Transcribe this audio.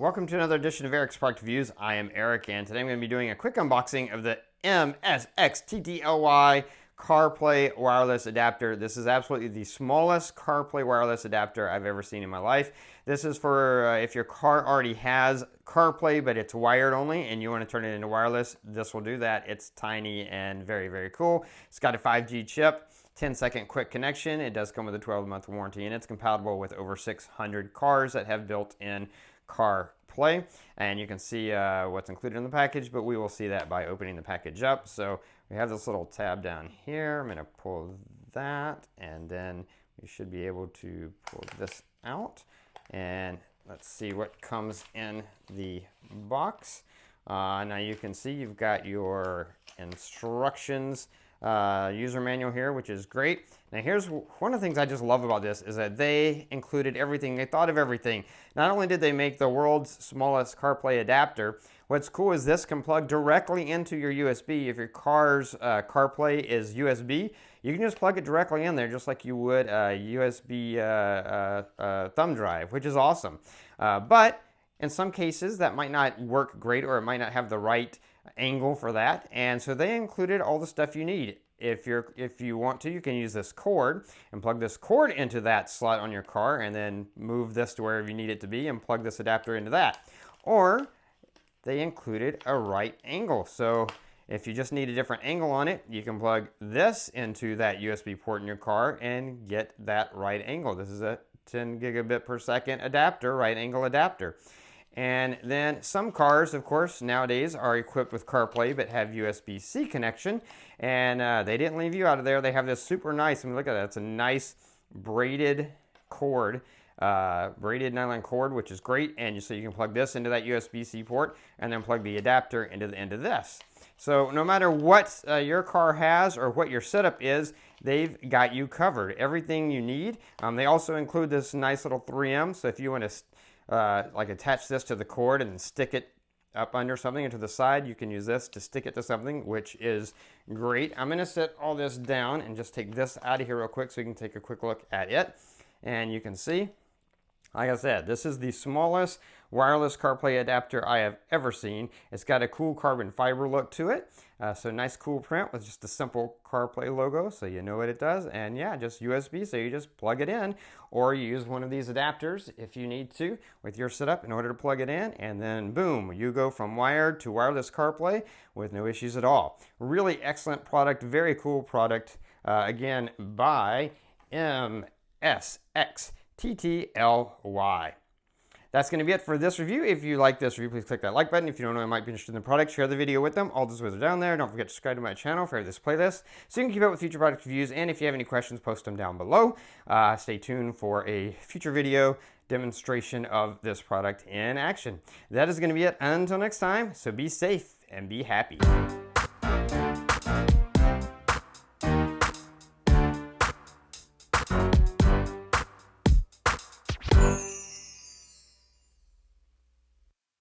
Welcome to another edition of Eric's Product Reviews. I am Eric, and today I'm going to be doing a quick unboxing of the MSXTTLY CarPlay wireless adapter. This is absolutely the smallest CarPlay wireless adapter I've ever seen in my life. This is for if your car already has CarPlay, but it's wired only, and you want to turn it into wireless, this will do that. It's tiny and very, very cool. It's got a 5G chip. 10-second quick connection. It does come with a 12-month warranty, and it's compatible with over 600 cars that have built-in CarPlay. And you can see what's included in the package, but we will see that by opening the package up. So we have this little tab down here. I'm going to pull that, and then we should be able to pull this out. And let's see what comes in the box. Now you can see you've got your instructions, user manual here, which is great. Now here's one of the things I just love about this is that they included everything. They thought of everything. Not only did they make the world's smallest CarPlay adapter, what's cool is this can plug directly into your USB. If your car's CarPlay is USB, you can just plug it directly in there just like you would a USB thumb drive, which is awesome. But in some cases that might not work great, or it might not have the right angle for that, and so they included all the stuff you need. If you want to, you can use this cord and plug this cord into that slot on your car, and then move this to wherever you need it to be and plug this adapter into that. Or they included a right angle, so if you just need a different angle on it, you can plug this into that USB port in your car and get that right angle. This is a 10 gigabit per second adapter, right angle adapter. And then some cars, of course, nowadays are equipped with CarPlay but have USB-C connection, and they didn't leave you out of there. They have this super nice, I mean, look at that, it's a nice braided cord, braided nylon cord, which is great, and so you can plug this into that USB-C port and then plug the adapter into the end of this. So no matter what your car has or what your setup is, they've got you covered. Everything you need. They also include this nice little 3M, so if you want to like attach this to the cord and then stick it up under something and to the side, you can use this to stick it to something, which is great. I'm going to set all this down and just take this out of here real quick so you can take a quick look at it. And you can see, like I said, this is the smallest wireless CarPlay adapter I have ever seen. It's got a cool carbon fiber look to it. So nice cool print with just a simple CarPlay logo, so you know what it does. And yeah, just USB, so you just plug it in, or you use one of these adapters if you need to with your setup in order to plug it in, and then boom, you go from wired to wireless CarPlay with no issues at all. Really excellent product, very cool product, again by MSXTTLY. That's going to be it for this review. If you like this review, please click that like button. If you don't know I might be interested in the product, share the video with them. All those ways are down there. Don't forget to subscribe to my channel for this playlist so you can keep up with future product reviews. And if you have any questions, post them down below. Stay tuned for a future video demonstration of this product in action. That is going to be it until next time. So be safe and be happy.